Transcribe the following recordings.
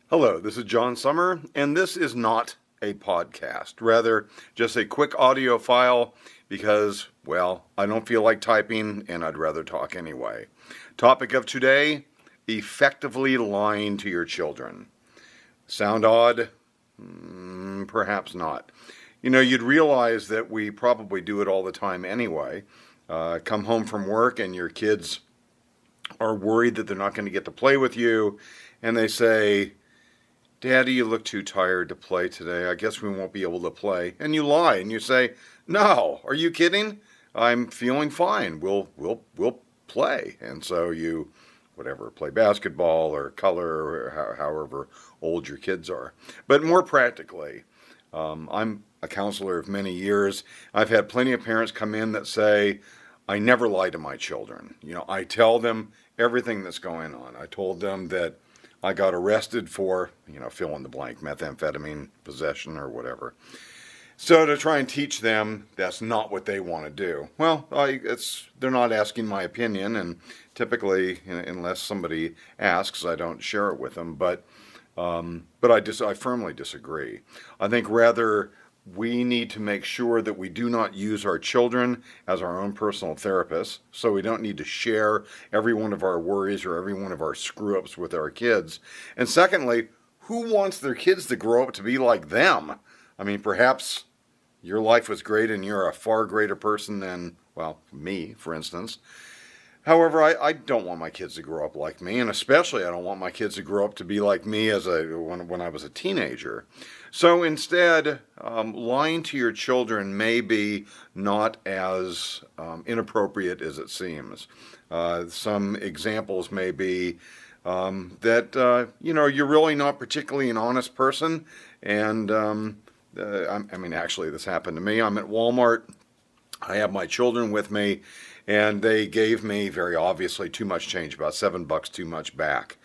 Hello, this is John Sommer, and this is not a podcast. Rather, just a quick audio file because, well, I don't feel like typing and I'd rather talk anyway. Topic of today, effectively lying to your children. Sound odd? Perhaps not. You'd realize that we probably do it all the time anyway. Come home from work and your kids are worried that they're not going to get to play with you, and they say, "Daddy, you look too tired to play today. I guess we won't be able to play." And you lie and you say, "No, are you kidding? I'm feeling fine. We'll play." And so you, play basketball or color or however old your kids are. But more practically, I'm a counselor of many years. I've had plenty of parents come in that say, "I never lie to my children. I tell them everything that's going on. I told them that I got arrested for, fill in the blank, methamphetamine possession or whatever." So to try and teach them that's not what they want to do. Well, they're not asking my opinion, and typically, unless somebody asks, I don't share it with them. But I firmly disagree. I think rather we need to make sure that we do not use our children as our own personal therapists, so we don't need to share every one of our worries or every one of our screw-ups with our kids. And secondly, who wants their kids to grow up to be like them? I mean, perhaps your life was great and you're a far greater person than, me, for instance. However, I don't want my kids to grow up like me, and especially I don't want my kids to grow up to be like me when I was a teenager. So instead, lying to your children may be not as inappropriate as it seems. Some examples may be that you're really not particularly an honest person, and actually this happened to me. I'm at Walmart. I have my children with me, and they gave me, very obviously, too much change, about $7 too much back.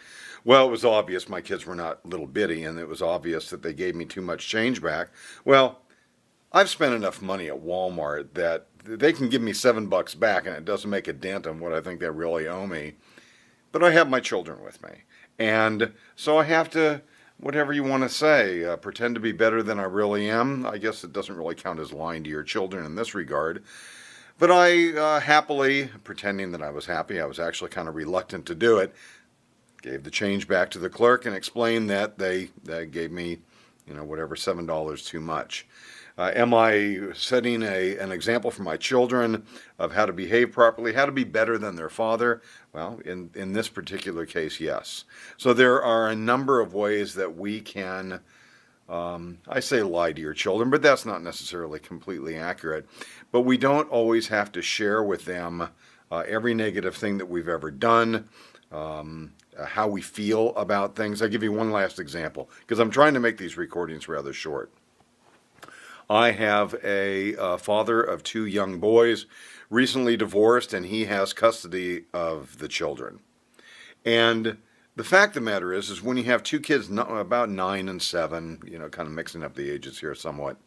Well, it was obvious my kids were not little bitty, and it was obvious that they gave me too much change back. Well, I've spent enough money at Walmart that they can give me $7 back, and it doesn't make a dent on what I think they really owe me. But I have my children with me, and so I have to, whatever you want to say, pretend to be better than I really am. I guess it doesn't really count as lying to your children in this regard. But I happily, pretending that I was happy, I was actually kind of reluctant to do it, gave the change back to the clerk and explained that they gave me, $7 too much. Am I setting an example for my children of how to behave properly, how to be better than their father? Well, in this particular case, yes. So there are a number of ways that we can, I say lie to your children, but that's not necessarily completely accurate. But we don't always have to share with them every negative thing that we've ever done, how we feel about things. I'll give you one last example, because I'm trying to make these recordings rather short. I have a father of two young boys, recently divorced, and he has custody of the children. And the fact of the matter is when you have two kids about 9 and 7, kind of mixing up the ages here somewhat,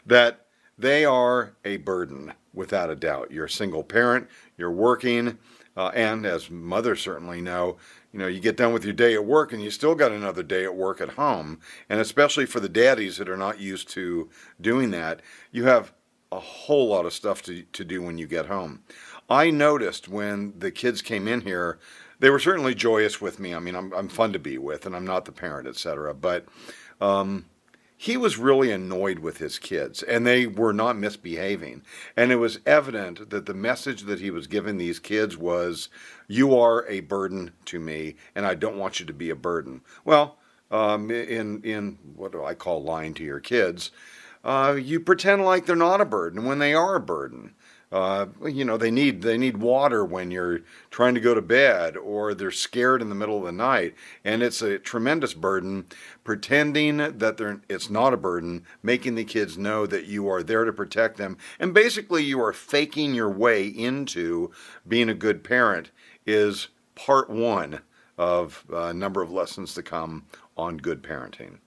that they are a burden, without a doubt. You're a single parent, you're working, and as mothers certainly know, you get done with your day at work and you still got another day at work at home. And especially for the daddies that are not used to doing that, you have a whole lot of stuff to do when you get home. I noticed when the kids came in here, they were certainly joyous with me. I mean, I'm fun to be with, and I'm not the parent, etc. But he was really annoyed with his kids, and they were not misbehaving. And it was evident that the message that he was giving these kids was, "You are a burden to me, and I don't want you to be a burden." Well, in what do I call lying to your kids, you pretend like they're not a burden when they are a burden. They need water when you're trying to go to bed, or they're scared in the middle of the night, and it's a tremendous burden. Pretending that it's not a burden, making the kids know that you are there to protect them, and basically you are faking your way into being a good parent is part one of a number of lessons to come on good parenting.